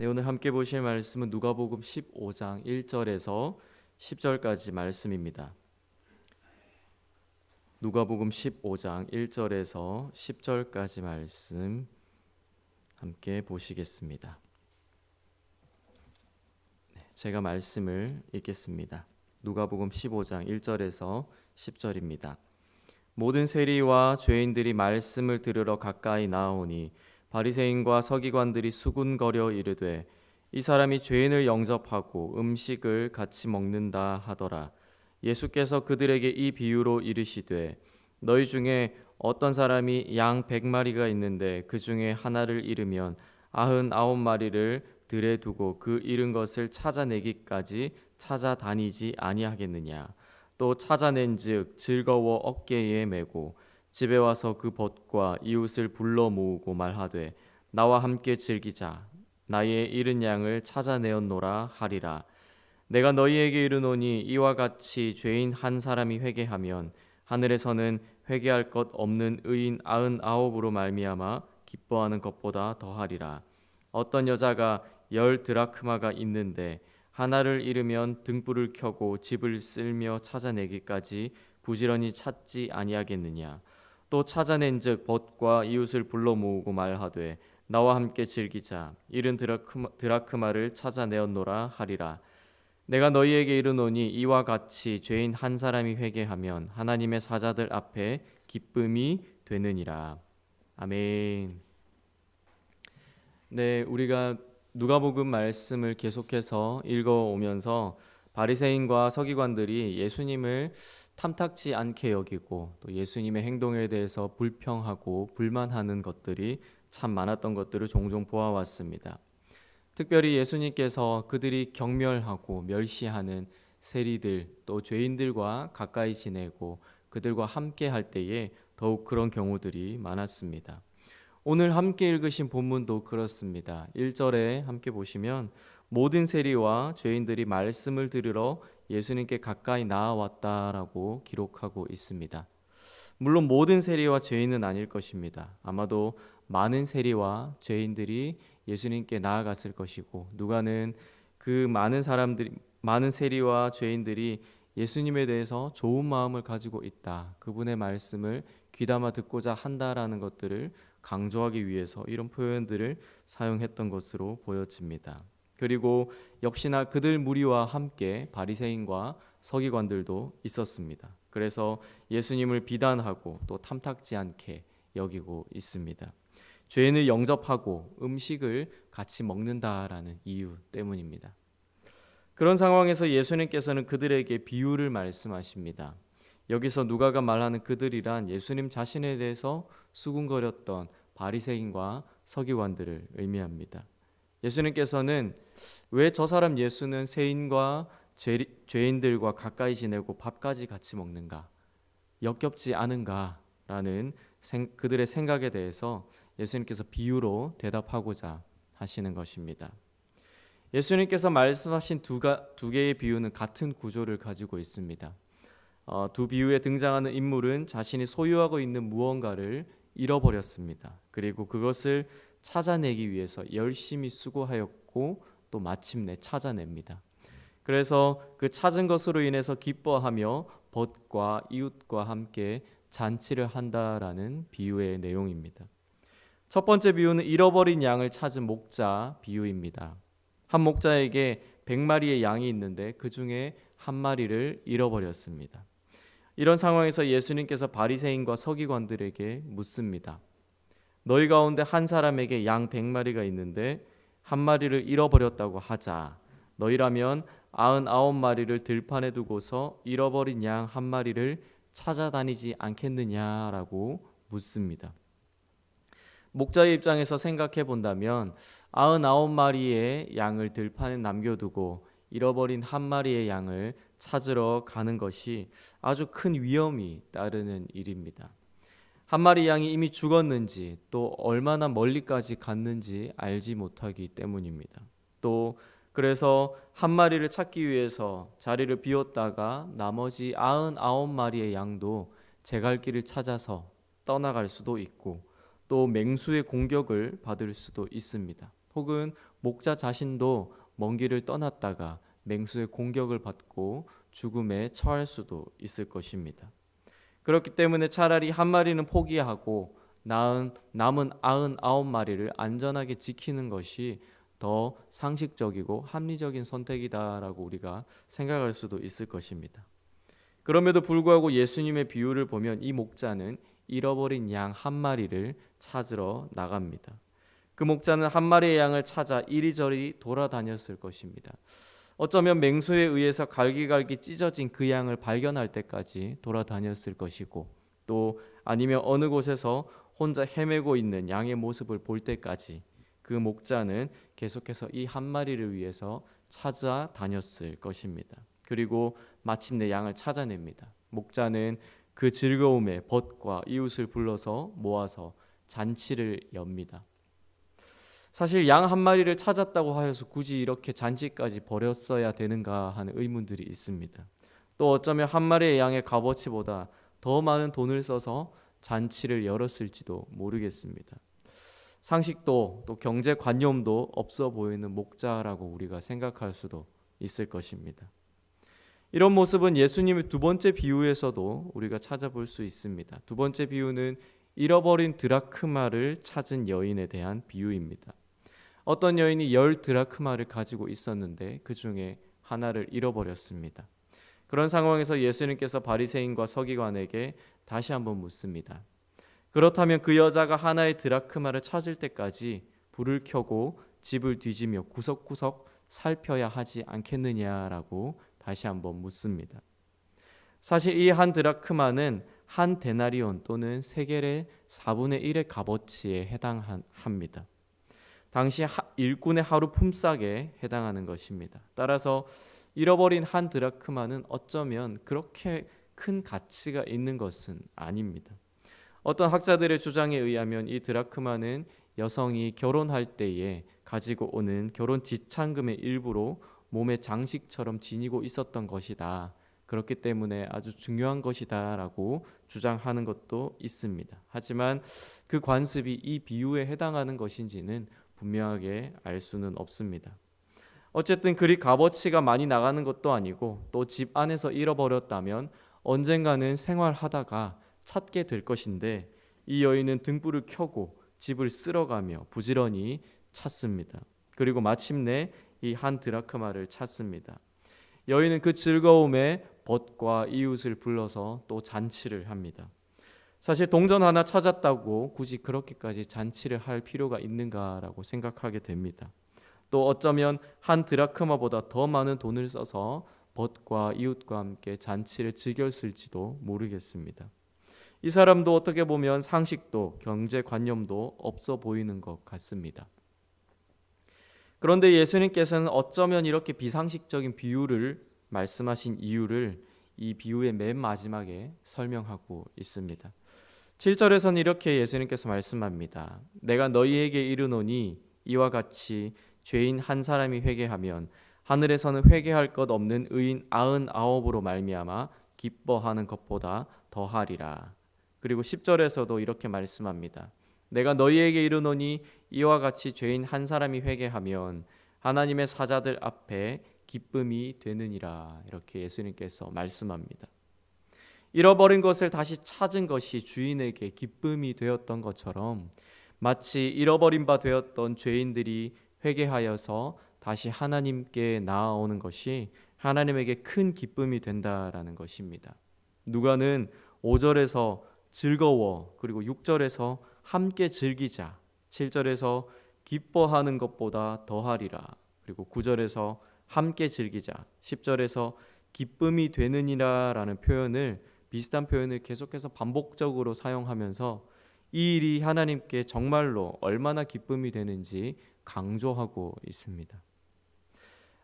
네, 오늘 함께 보실 말씀은 누가복음 15장 1절에서 10절까지 말씀입니다. 누가복음 15장 1절에서 10절까지 말씀 함께 보시겠습니다. 제가 말씀을 읽겠습니다. 누가복음 15장 1절에서 10절입니다. 모든 세리와 죄인들이 말씀을 들으러 가까이 나아오니 바리새인과 서기관들이 수군거려 이르되 이 사람이 죄인을 영접하고 음식을 같이 먹는다 하더라. 예수께서 그들에게 이 비유로 이르시되 너희 중에 어떤 사람이 양 100마리가 있는데 그 중에 하나를 잃으면 99마리를 들에 두고 그 잃은 것을 찾아내기까지 찾아다니지 아니하겠느냐. 또 찾아낸즉 즐거워 어깨에 메고 집에 와서 그 벗과 이웃을 불러 모으고 말하되 나와 함께 즐기자. 나의 잃은 양을 찾아내었노라 하리라. 내가 너희에게 이르노니 이와 같이 죄인 한 사람이 회개하면 하늘에서는 회개할 것 없는 의인 99으로 말미암아 기뻐하는 것보다 더하리라. 어떤 여자가 10드라크마가 있는데 하나를 잃으면 등불을 켜고 집을 쓸며 찾아내기까지 부지런히 찾지 아니하겠느냐. 또 찾아낸즉 벗과 이웃을 불러 모으고 말하되 나와 함께 즐기자. 잃은 드라크마를 찾아내었노라 하리라. 내가 너희에게 이르노니 이와 같이 죄인 한 사람이 회개하면 하나님의 사자들 앞에 기쁨이 되느니라. 아멘. 네, 우리가 누가복음 말씀을 계속해서 읽어오면서 바리새인과 서기관들이 예수님을 탐탁지 않게 여기고 또 예수님의 행동에 대해서 불평하고 불만하는 것들이 참 많았던 것들을 종종 보아왔습니다. 특별히 예수님께서 그들이 경멸하고 멸시하는 세리들 또 죄인들과 가까이 지내고 그들과 함께 할 때에 더욱 그런 경우들이 많았습니다. 오늘 함께 읽으신 본문도 그렇습니다. 1절에 함께 보시면 모든 세리와 죄인들이 말씀을 들으러 예수님께 가까이 나아왔다라고 기록하고 있습니다. 물론 모든 세리와 죄인은 아닐 것입니다. 아마도 많은 세리와 죄인들이 예수님께 나아갔을 것이고 누가는 그 많은 세리와 죄인들이 예수님에 대해서 좋은 마음을 가지고 있다. 그분의 말씀을 귀담아 듣고자 한다라는 것들을 강조하기 위해서 이런 표현들을 사용했던 것으로 보여집니다. 그리고 역시나 그들 무리와 함께 바리새인과 서기관들도 있었습니다. 그래서 예수님을 비난하고 또 탐탁지 않게 여기고 있습니다. 죄인을 영접하고 음식을 같이 먹는다라는 이유 때문입니다. 그런 상황에서 예수님께서는 그들에게 비유를 말씀하십니다. 여기서 누가가 말하는 그들이란 예수님 자신에 대해서 수군거렸던 바리새인과 서기관들을 의미합니다. 예수님께서는 왜 저 사람 예수는 세인과 죄인들과 가까이 지내고 밥까지 같이 먹는가? 역겹지 않은가라는 그들의 생각에 대해서 예수님께서 비유로 대답하고자 하시는 것입니다. 예수님께서 말씀하신 두 개의 비유는 같은 구조를 가지고 있습니다. 두 비유에 등장하는 인물은 자신이 소유하고 있는 무언가를 잃어버렸습니다. 그리고 그것을 찾아내기 위해서 열심히 수고하였고 또 마침내 찾아냅니다. 그래서 그 찾은 것으로 인해서 기뻐하며 벗과 이웃과 함께 잔치를 한다라는 비유의 내용입니다. 첫 번째 비유는 잃어버린 양을 찾은 목자 비유입니다. 한 목자에게 100마리의 양이 있는데 그 중에 한 마리를 잃어버렸습니다. 이런 상황에서 예수님께서 바리새인과 서기관들에게 묻습니다. 너희 가운데 한 사람에게 양 100마리가 있는데 한 마리를 잃어버렸다고 하자. 너희라면 99마리를 들판에 두고서 잃어버린 양 한 마리를 찾아다니지 않겠느냐라고 묻습니다. 목자의 입장에서 생각해 본다면 99마리의 양을 들판에 남겨두고 잃어버린 한 마리의 양을 찾으러 가는 것이 아주 큰 위험이 따르는 일입니다. 한 마리 양이 이미 죽었는지 또 얼마나 멀리까지 갔는지 알지 못하기 때문입니다. 또 그래서 한 마리를 찾기 위해서 자리를 비웠다가 나머지 99마리의 양도 제 갈 길을 찾아서 떠나갈 수도 있고 또 맹수의 공격을 받을 수도 있습니다. 혹은 목자 자신도 먼 길을 떠났다가 맹수의 공격을 받고 죽음에 처할 수도 있을 것입니다. 그렇기 때문에 차라리 한 마리는 포기하고 남은 99마리를 안전하게 지키는 것이 더 상식적이고 합리적인 선택이다라고 우리가 생각할 수도 있을 것입니다. 그럼에도 불구하고 예수님의 비유를 보면 이 목자는 잃어버린 양 한 마리를 찾으러 나갑니다. 그 목자는 한 마리의 양을 찾아 이리저리 돌아다녔을 것입니다. 어쩌면 맹수에 의해서 갈기갈기 찢어진 그 양을 발견할 때까지 돌아다녔을 것이고, 또 아니면 어느 곳에서 혼자 헤매고 있는 양의 모습을 볼 때까지 그 목자는 계속해서 이 한 마리를 위해서 찾아다녔을 것입니다. 그리고 마침내 양을 찾아냅니다. 목자는 그 즐거움에 벗과 이웃을 불러서 모아서 잔치를 엽니다. 사실 양 한 마리를 찾았다고 하여서 굳이 이렇게 잔치까지 벌였어야 되는가 하는 의문들이 있습니다. 또 어쩌면 한 마리의 양의 값어치보다 더 많은 돈을 써서 잔치를 열었을지도 모르겠습니다. 상식도 또 경제관념도 없어 보이는 목자라고 우리가 생각할 수도 있을 것입니다. 이런 모습은 예수님의 두 번째 비유에서도 우리가 찾아볼 수 있습니다. 두 번째 비유는 잃어버린 드라크마를 찾은 여인에 대한 비유입니다. 어떤 여인이 10 드라크마를 가지고 있었는데 그 중에 하나를 잃어버렸습니다. 그런 상황에서 예수님께서 바리새인과 서기관에게 다시 한번 묻습니다. 그렇다면 그 여자가 하나의 드라크마를 찾을 때까지 불을 켜고 집을 뒤지며 구석구석 살펴야 하지 않겠느냐라고 다시 한번 묻습니다. 사실 이 한 드라크마는 한 데나리온 또는 세겔의 4분의 1의 값어치에 해당합니다. 당시 일꾼의 하루 품삯에 해당하는 것입니다. 따라서 잃어버린 한 드라크마는 어쩌면 그렇게 큰 가치가 있는 것은 아닙니다. 어떤 학자들의 주장에 의하면 이 드라크마는 여성이 결혼할 때에 가지고 오는 결혼 지참금의 일부로 몸의 장식처럼 지니고 있었던 것이다. 그렇기 때문에 아주 중요한 것이다 라고 주장하는 것도 있습니다. 하지만 그 관습이 이 비유에 해당하는 것인지는 분명하게 알 수는 없습니다. 어쨌든 그리 값어치가 많이 나가는 것도 아니고 또 집 안에서 잃어버렸다면 언젠가는 생활하다가 찾게 될 것인데 이 여인은 등불을 켜고 집을 쓸어가며 부지런히 찾습니다. 그리고 마침내 이 한 드라크마를 찾습니다. 여인은 그 즐거움에 벗과 이웃을 불러서 또 잔치를 합니다. 사실 동전 하나 찾았다고 굳이 그렇게까지 잔치를 할 필요가 있는가라고 생각하게 됩니다. 또 어쩌면 한 드라크마보다 더 많은 돈을 써서 벗과 이웃과 함께 잔치를 즐겼을지도 모르겠습니다. 이 사람도 어떻게 보면 상식도 경제관념도 없어 보이는 것 같습니다. 그런데 예수님께서는 어쩌면 이렇게 비상식적인 비유를 말씀하신 이유를 이 비유의 맨 마지막에 설명하고 있습니다. 7절에서는 이렇게 예수님께서 말씀합니다. 내가 너희에게 이르노니 이와 같이 죄인 한 사람이 회개하면 하늘에서는 회개할 것 없는 의인 99으로 말미암아 기뻐하는 것보다 더하리라. 그리고 10절에서도 이렇게 말씀합니다. 내가 너희에게 이르노니 이와 같이 죄인 한 사람이 회개하면 하나님의 사자들 앞에 기쁨이 되느니라. 이렇게 예수님께서 말씀합니다. 잃어버린 것을 다시 찾은 것이 주인에게 기쁨이 되었던 것처럼 마치 잃어버린 바 되었던 죄인들이 회개하여서 다시 하나님께 나아오는 것이 하나님에게 큰 기쁨이 된다라는 것입니다. 누가는 5절에서 즐거워, 그리고 6절에서 함께 즐기자, 7절에서 기뻐하는 것보다 더하리라, 그리고 9절에서 함께 즐기자, 10절에서 기쁨이 되느니라 라는 표현을, 비슷한 표현을 계속해서 반복적으로 사용하면서 이 일이 하나님께 정말로 얼마나 기쁨이 되는지 강조하고 있습니다.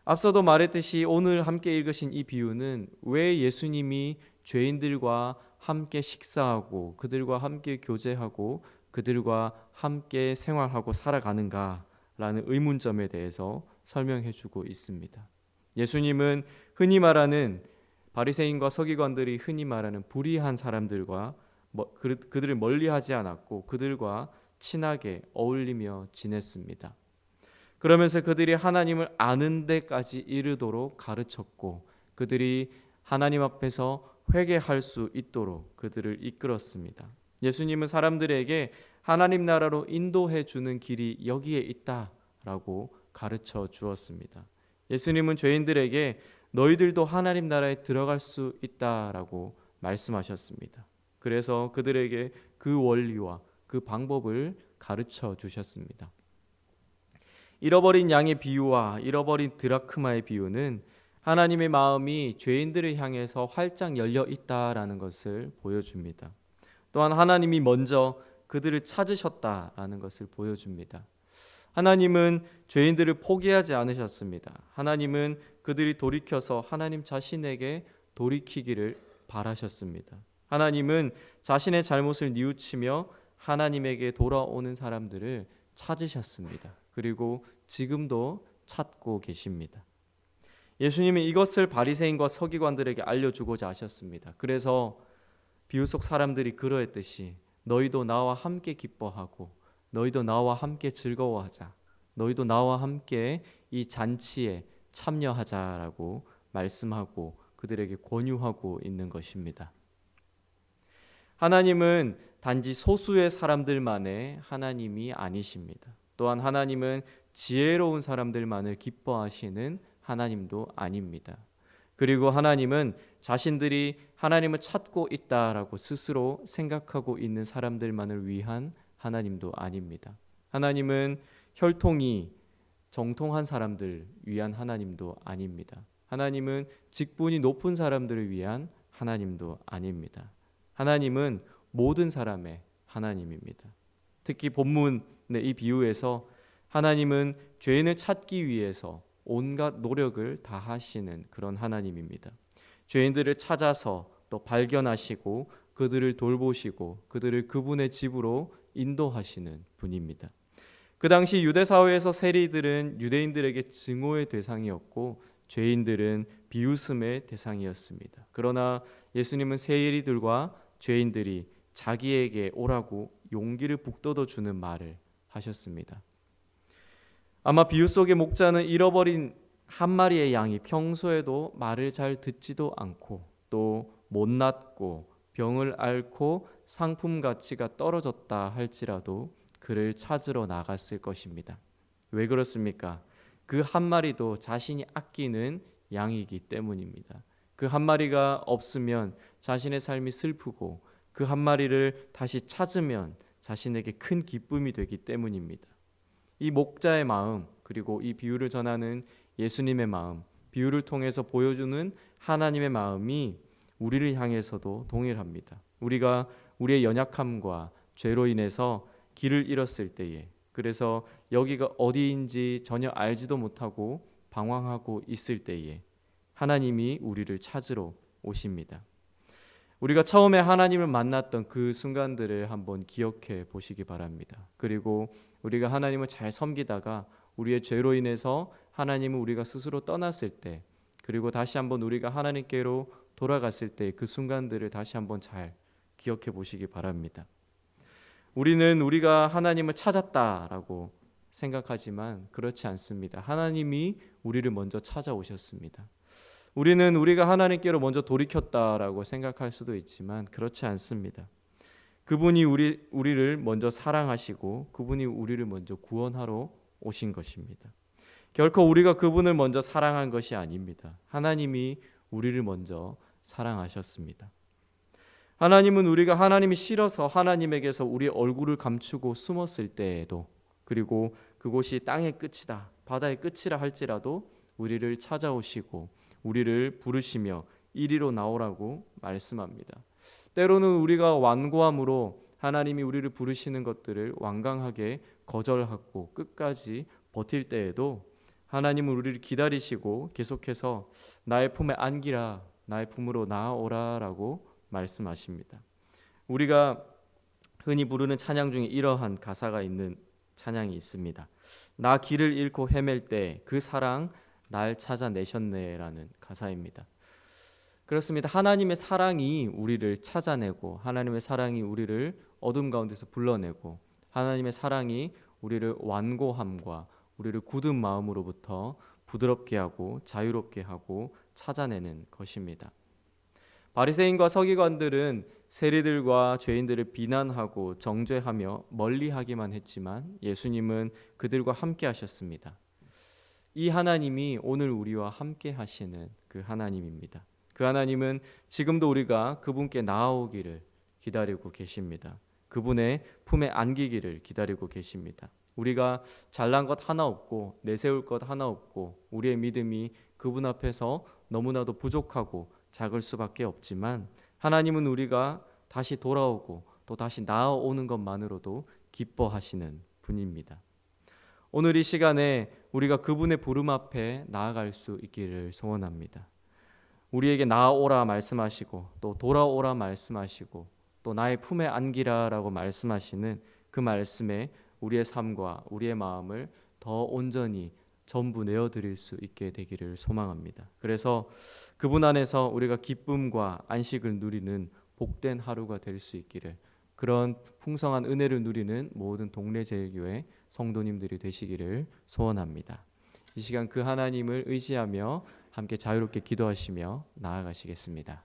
앞서도 말했듯이 오늘 함께 읽으신 이 비유는 왜 예수님이 죄인들과 함께 식사하고 그들과 함께 교제하고 그들과 함께 생활하고 살아가는가라는 의문점에 대해서 설명해 주고 있습니다. 예수님은 흔히 말하는 바리새인과 서기관들이 흔히 말하는 불의한 사람들과 그들을 멀리하지 않았고 그들과 친하게 어울리며 지냈습니다. 그러면서 그들이 하나님을 아는 데까지 이르도록 가르쳤고 그들이 하나님 앞에서 회개할 수 있도록 그들을 이끌었습니다. 예수님은 사람들에게 하나님 나라로 인도해 주는 길이 여기에 있다라고 가르쳐 주었습니다. 예수님은 죄인들에게 너희들도 하나님 나라에 들어갈 수 있다라고 말씀하셨습니다. 그래서 그들에게 그 원리와 그 방법을 가르쳐 주셨습니다. 잃어버린 양의 비유와 잃어버린 드라크마의 비유는 하나님의 마음이 죄인들을 향해서 활짝 열려 있다라는 것을 보여줍니다. 또한 하나님이 먼저 그들을 찾으셨다라는 것을 보여줍니다. 하나님은 죄인들을 포기하지 않으셨습니다. 하나님은 그들이 돌이켜서 하나님 자신에게 돌이키기를 바라셨습니다. 하나님은 자신의 잘못을 뉘우치며 하나님에게 돌아오는 사람들을 찾으셨습니다. 그리고 지금도 찾고 계십니다. 예수님은 이것을 바리새인과 서기관들에게 알려주고자 하셨습니다. 그래서 비유 속 사람들이 그러했듯이 너희도 나와 함께 기뻐하고 너희도 나와 함께 즐거워하자. 너희도 나와 함께 이 잔치에 참여하자라고 말씀하고 그들에게 권유하고 있는 것입니다. 하나님은 단지 소수의 사람들만의 하나님이 아니십니다. 또한 하나님은 지혜로운 사람들만을 기뻐하시는 하나님도 아닙니다. 그리고 하나님은 자신들이 하나님을 찾고 있다라고 스스로 생각하고 있는 사람들만을 위한 하나님도 아닙니다. 하나님은 혈통이 정통한 사람들 위한 하나님도 아닙니다. 하나님은 직분이 높은 사람들을 위한 하나님도 아닙니다. 하나님은 모든 사람의 하나님입니다. 특히 본문의 이 비유에서 하나님은 죄인을 찾기 위해서 온갖 노력을 다하시는 그런 하나님입니다. 죄인들을 찾아서 또 발견하시고 그들을 돌보시고 그들을 그분의 집으로 인도하시는 분입니다. 그 당시 유대 사회에서 세리들은 유대인들에게 증오의 대상이었고 죄인들은 비웃음의 대상이었습니다. 그러나 예수님은 세리들과 죄인들이 자기에게 오라고 용기를 북돋워 주는 말을 하셨습니다. 아마 비유 속의 목자는 잃어버린 한 마리의 양이 평소에도 말을 잘 듣지도 않고 또 못났고 병을 앓고 상품 가치가 떨어졌다 할지라도 그를 찾으러 나갔을 것입니다. 왜 그렇습니까? 그 한 마리도 자신이 아끼는 양이기 때문입니다. 그 한 마리가 없으면 자신의 삶이 슬프고 그 한 마리를 다시 찾으면 자신에게 큰 기쁨이 되기 때문입니다. 이 목자의 마음 그리고 이 비유를 전하는 예수님의 마음, 비유를 통해서 보여주는 하나님의 마음이 우리를 향해서도 동일합니다. 우리가 우리의 연약함과 죄로 인해서 길을 잃었을 때에 그래서 여기가 어디인지 전혀 알지도 못하고 방황하고 있을 때에 하나님이 우리를 찾으러 오십니다. 우리가 처음에 하나님을 만났던 그 순간들을 한번 기억해 보시기 바랍니다. 그리고 우리가 하나님을 잘 섬기다가 우리의 죄로 인해서 하나님을 우리가 스스로 떠났을 때 그리고 다시 한번 우리가 하나님께로 돌아갔을 때 그 순간들을 다시 한번 잘 기억해 보시기 바랍니다. 우리는 우리가 하나님을 찾았다라고 생각하지만 그렇지 않습니다. 하나님이 우리를 먼저 찾아오셨습니다. 우리는 우리가 하나님께로 먼저 돌이켰다라고 생각할 수도 있지만 그렇지 않습니다. 그분이 우리를 먼저 사랑하시고 그분이 우리를 먼저 구원하러 오신 것입니다. 결코 우리가 그분을 먼저 사랑한 것이 아닙니다. 하나님이 우리를 먼저 사랑하셨습니다. 하나님은 우리가 하나님이 싫어서 하나님에게서 우리의 얼굴을 감추고 숨었을 때에도 그리고 그곳이 땅의 끝이다, 바다의 끝이라 할지라도 우리를 찾아오시고 우리를 부르시며 이리로 나오라고 말씀합니다. 때로는 우리가 완고함으로 하나님이 우리를 부르시는 것들을 완강하게 거절하고 끝까지 버틸 때에도 하나님은 우리를 기다리시고 계속해서 나의 품에 안기라, 나의 품으로 나아오라라고 말씀하십니다. 우리가 흔히 부르는 찬양 중에 이러한 가사가 있는 찬양이 있습니다. 나 길을 잃고 헤맬 때 그 사랑 날 찾아내셨네라는 가사입니다. 그렇습니다. 하나님의 사랑이 우리를 찾아내고 하나님의 사랑이 우리를 어둠 가운데서 불러내고 하나님의 사랑이 우리를 완고함과 우리를 굳은 마음으로부터 부드럽게 하고 자유롭게 하고 찾아내는 것입니다. 바리새인과 서기관들은 세리들과 죄인들을 비난하고 정죄하며 멀리하기만 했지만 예수님은 그들과 함께 하셨습니다. 이 하나님이 오늘 우리와 함께 하시는 그 하나님입니다. 그 하나님은 지금도 우리가 그분께 나아오기를 기다리고 계십니다. 그분의 품에 안기기를 기다리고 계십니다. 우리가 잘난 것 하나 없고 내세울 것 하나 없고 우리의 믿음이 그분 앞에서 너무나도 부족하고 작을 수밖에 없지만 하나님은 우리가 다시 돌아오고 또 다시 나아오는 것만으로도 기뻐하시는 분입니다. 오늘 이 시간에 우리가 그분의 부름 앞에 나아갈 수 있기를 소원합니다. 우리에게 나아오라 말씀하시고 또 돌아오라 말씀하시고 또 나의 품에 안기라라고 말씀하시는 그 말씀에 우리의 삶과 우리의 마음을 더 온전히 전부 내어드릴 수 있게 되기를 소망합니다. 그래서 그분 안에서 우리가 기쁨과 안식을 누리는 복된 하루가 될 수 있기를, 그런 풍성한 은혜를 누리는 모든 동래제일교회 성도님들이 되시기를 소원합니다. 이 시간 그 하나님을 의지하며 함께 자유롭게 기도하시며 나아가시겠습니다.